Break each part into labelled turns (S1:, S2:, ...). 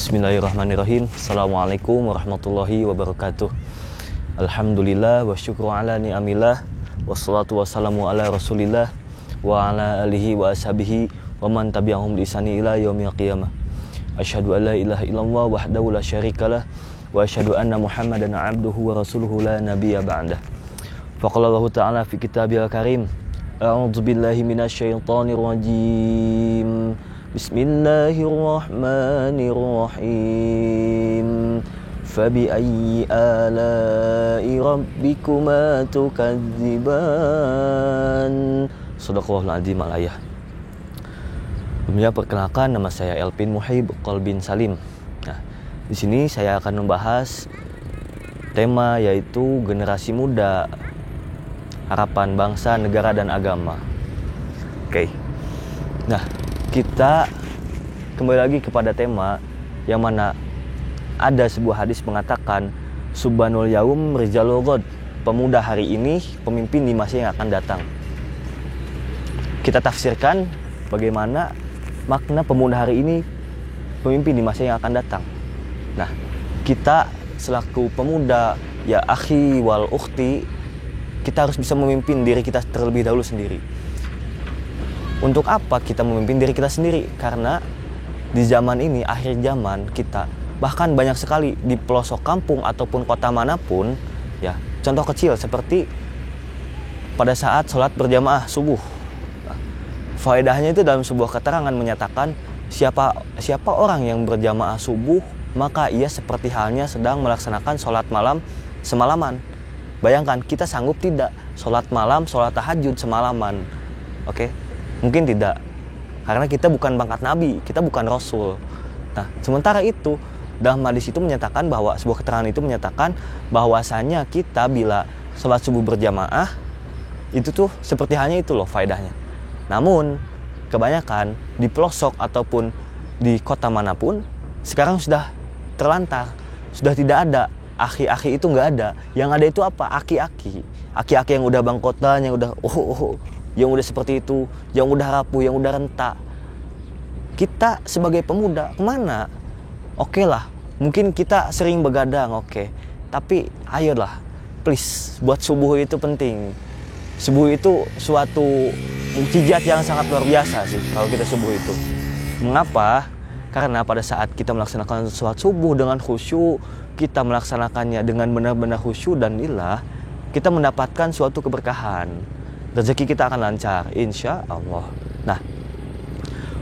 S1: Bismillahirrahmanirrahim. Assalamualaikum warahmatullahi wabarakatuh. Alhamdulillah wa syukru ala ni'amillah. Wassalatu wassalamu ala rasulillah wa ala alihi wa ashabihi wa man tabi'ahum bi ihsani ila yaumil qiyamah. Asyhadu an la ilaha illallah wahdahu la syarikalah wa asyhadu anna Muhammadan abduhu wa rasuluhu la nabiyya ba'dah. Faqala Allah ta'ala fi kitabil karim. A'udzu billahi minasy syaithanir rajim. Bismillahirrahmanirrahim. Fabi'ayyi ala'i rabbikuma tukadziban. Shadaqallahul azim al-ayah. Sebelumnya perkenalkan, nama saya Elpin Muhib Qalbin Salim. Nah, di sini saya akan membahas tema yaitu generasi muda, harapan bangsa, negara dan agama. Oke. Nah, kita kembali lagi kepada tema yang mana ada sebuah hadis mengatakan Subhanul yaum rijalul ghad, pemuda hari ini pemimpin di masa yang akan datang. Kita tafsirkan bagaimana makna pemuda hari ini pemimpin di masa yang akan datang. Nah, kita selaku pemuda, ya akhi wal ukhti, kita harus bisa memimpin diri kita terlebih dahulu sendiri. Untuk apa kita memimpin diri kita sendiri? Karena di zaman ini, akhir zaman kita, bahkan banyak sekali di pelosok kampung ataupun kota manapun, ya, contoh kecil seperti pada saat sholat berjamaah subuh. Faedahnya itu dalam sebuah keterangan menyatakan siapa orang yang berjamaah subuh, maka ia seperti halnya sedang melaksanakan sholat malam semalaman. Bayangkan, kita sanggup tidak sholat malam, sholat tahajud semalaman? Oke? Mungkin tidak, karena kita bukan pangkat nabi, kita bukan rasul. Nah, sementara itu dalam hadis itu menyatakan bahwa sebuah keterangan itu menyatakan bahwasanya kita bila sholat subuh berjamaah itu tuh seperti halnya itu loh faedahnya. Namun kebanyakan di pelosok ataupun di kota manapun sekarang sudah terlantar, sudah tidak ada. Aki-aki itu nggak ada. Yang ada itu apa? Aki-aki yang udah bangkotan, yang udah yang udah seperti itu, yang udah rapuh, yang udah rentak. Kita sebagai pemuda kemana? Oke lah, mungkin kita sering begadang, oke. Tapi ayolah, please, buat subuh itu penting. Subuh itu suatu mukjizat yang sangat luar biasa sih kalau kita subuh itu. Mengapa? Karena pada saat kita melaksanakan sholat subuh dengan khusyuk, kita melaksanakannya dengan benar-benar khusyuk dan lillah, kita mendapatkan suatu keberkahan. Rezeki kita akan lancar, insya Allah. Nah,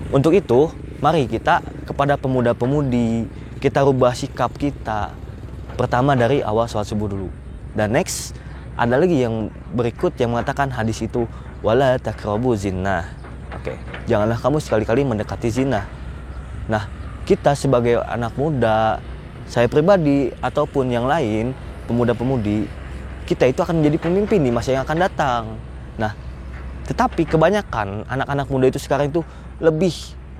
S1: untuk itu, mari kita kepada pemuda-pemudi, kita rubah sikap kita. Pertama dari awal sholat subuh dulu. Dan next, ada lagi yang berikut yang mengatakan hadis itu, wala taqrabu zina. Oke, janganlah kamu sekali-kali mendekati zina. Nah, kita sebagai anak muda, saya pribadi ataupun yang lain, pemuda-pemudi, kita itu akan menjadi pemimpin di masa yang akan datang. Nah, tetapi kebanyakan anak-anak muda itu sekarang itu lebih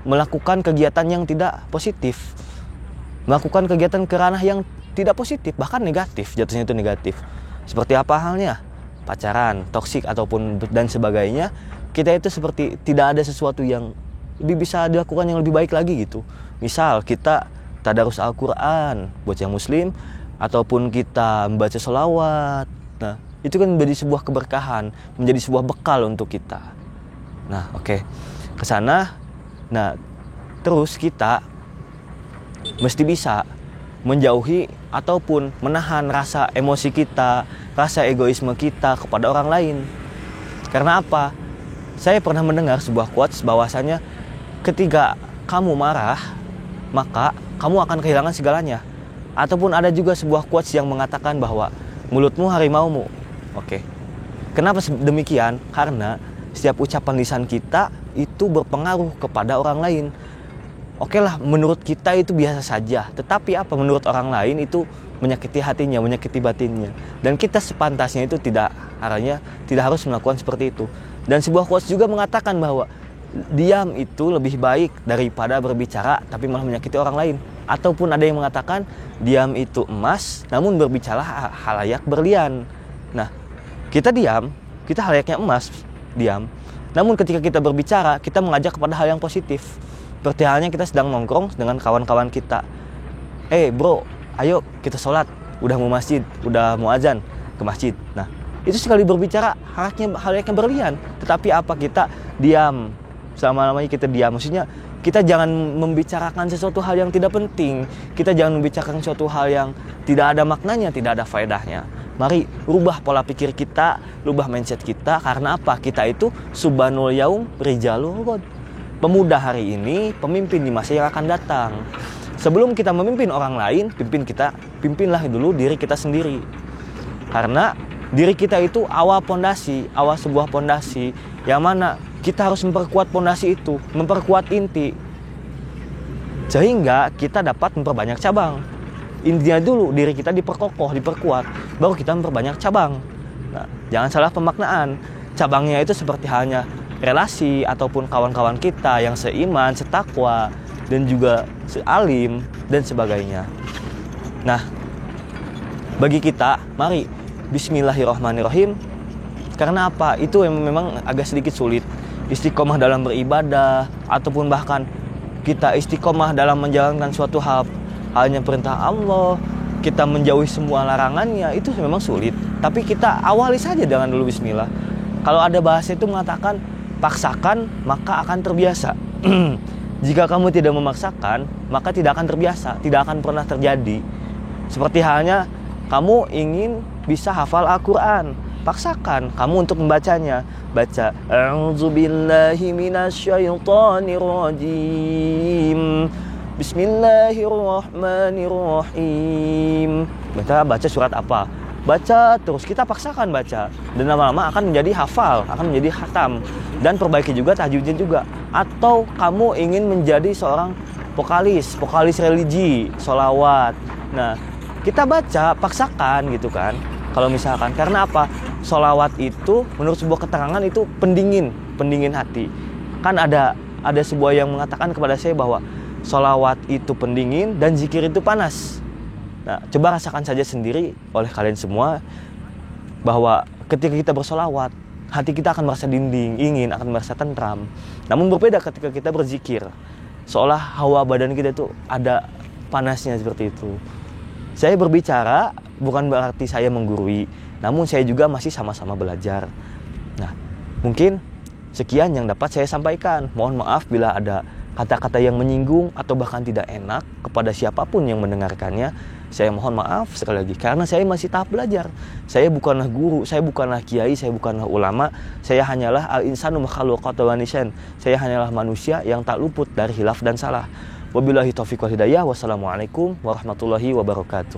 S1: melakukan kegiatan yang tidak positif. Melakukan kegiatan ke ranah yang tidak positif, bahkan negatif, jatuhnya itu negatif. Seperti apa halnya? Pacaran, toksik ataupun dan sebagainya. Kita itu seperti tidak ada sesuatu yang lebih bisa dilakukan yang lebih baik lagi gitu. Misal kita tadarus Al-Quran buat yang muslim, ataupun kita membaca sholawat. Nah, itu kan menjadi sebuah keberkahan, menjadi sebuah bekal untuk kita. Nah, oke. Ke sana. Nah, terus kita mesti bisa menjauhi ataupun menahan rasa emosi kita, rasa egoisme kita kepada orang lain. Karena apa? Saya pernah mendengar sebuah quotes bahwasanya ketika kamu marah, maka kamu akan kehilangan segalanya. Ataupun ada juga sebuah quotes yang mengatakan bahwa mulutmu harimaumu. Oke. Kenapa demikian? Karena setiap ucapan lisan kita itu berpengaruh kepada orang lain. Oke lah, menurut kita itu biasa saja. Tetapi apa menurut orang lain itu menyakiti hatinya, menyakiti batinnya. Dan kita sepantasnya itu tidak harus melakukan seperti itu. Dan sebuah quotes juga mengatakan bahwa diam itu lebih baik daripada berbicara tapi malah menyakiti orang lain. Ataupun ada yang mengatakan diam itu emas, namun berbicara halayak berlian. Nah, kita diam, kita halayaknya emas, diam. Namun ketika kita berbicara, kita mengajak kepada hal yang positif. Seperti halnya kita sedang nongkrong dengan kawan-kawan kita. bro, ayo kita sholat, udah mau masjid, udah mau azan, ke masjid. Nah, itu sekali berbicara hal yang berlian. Tetapi apa, kita diam, selama-lamanya kita diam. Maksudnya kita jangan membicarakan sesuatu hal yang tidak penting. Kita jangan membicarakan sesuatu hal yang tidak ada maknanya, tidak ada faedahnya. Mari rubah pola pikir kita, rubah mindset kita. Karena apa? Kita itu subhanul yaum rijalul ghad. Pemuda hari ini, pemimpin di masa yang akan datang. Sebelum kita memimpin orang lain, pimpinlah dulu diri kita sendiri. Karena diri kita itu awal sebuah pondasi, yang mana kita harus memperkuat pondasi itu, memperkuat inti, sehingga kita dapat memperbanyak cabang. Intinya dulu diri kita diperkokoh, diperkuat, baru kita memperbanyak cabang. Nah, jangan salah pemaknaan. Cabangnya itu seperti halnya relasi ataupun kawan-kawan kita yang seiman, setakwa, dan juga sealim dan sebagainya. Nah, bagi kita, mari bismillahirrahmanirrahim. Karena apa? Itu yang memang agak sedikit sulit. Istiqomah dalam beribadah, ataupun bahkan kita istiqomah dalam menjalankan suatu hal, halnya perintah Allah, kita menjauhi semua larangannya, itu memang sulit. Tapi kita awali saja dengan dulu bismillah. Kalau ada bahasa itu mengatakan, paksakan maka akan terbiasa. Jika kamu tidak memaksakan, maka tidak akan terbiasa, tidak akan pernah terjadi. Seperti halnya kamu ingin bisa hafal Al-Quran, paksakan kamu untuk membacanya. Baca a'udzubillahi minasyaitonirrajim, bismillahirrahmanirrahim. Baca surat apa? Baca terus, kita paksakan baca. Dan lama-lama akan menjadi hafal, akan menjadi khatam. Dan perbaiki juga tahajudnya juga. Atau kamu ingin menjadi seorang vokalis religi, sholawat. Nah, kita baca, paksakan gitu kan. Kalau misalkan, karena apa? Sholawat itu menurut sebuah keterangan itu pendingin hati. Kan ada sebuah yang mengatakan kepada saya bahwa sholawat itu pendingin dan zikir itu panas. Nah, coba rasakan saja sendiri oleh kalian semua bahwa ketika kita bersolawat, hati kita akan merasa dingin, akan merasa tentram. Namun berbeda ketika kita berzikir, seolah hawa badan kita itu ada panasnya seperti itu. Saya berbicara bukan berarti saya menggurui, namun saya juga masih sama-sama belajar. Nah, mungkin sekian yang dapat saya sampaikan. Mohon maaf bila ada kata-kata yang menyinggung atau bahkan tidak enak kepada siapapun yang mendengarkannya. Saya mohon maaf sekali lagi, karena saya masih tahap belajar. Saya bukanlah guru, saya bukanlah kiai, saya bukanlah ulama. Saya hanyalah al-insanu makhluqatun wa nisan. Saya hanyalah manusia yang tak luput dari khilaf dan salah. Wabillahi taufiq wal hidayah. Wassalamualaikum warahmatullahi wabarakatuh.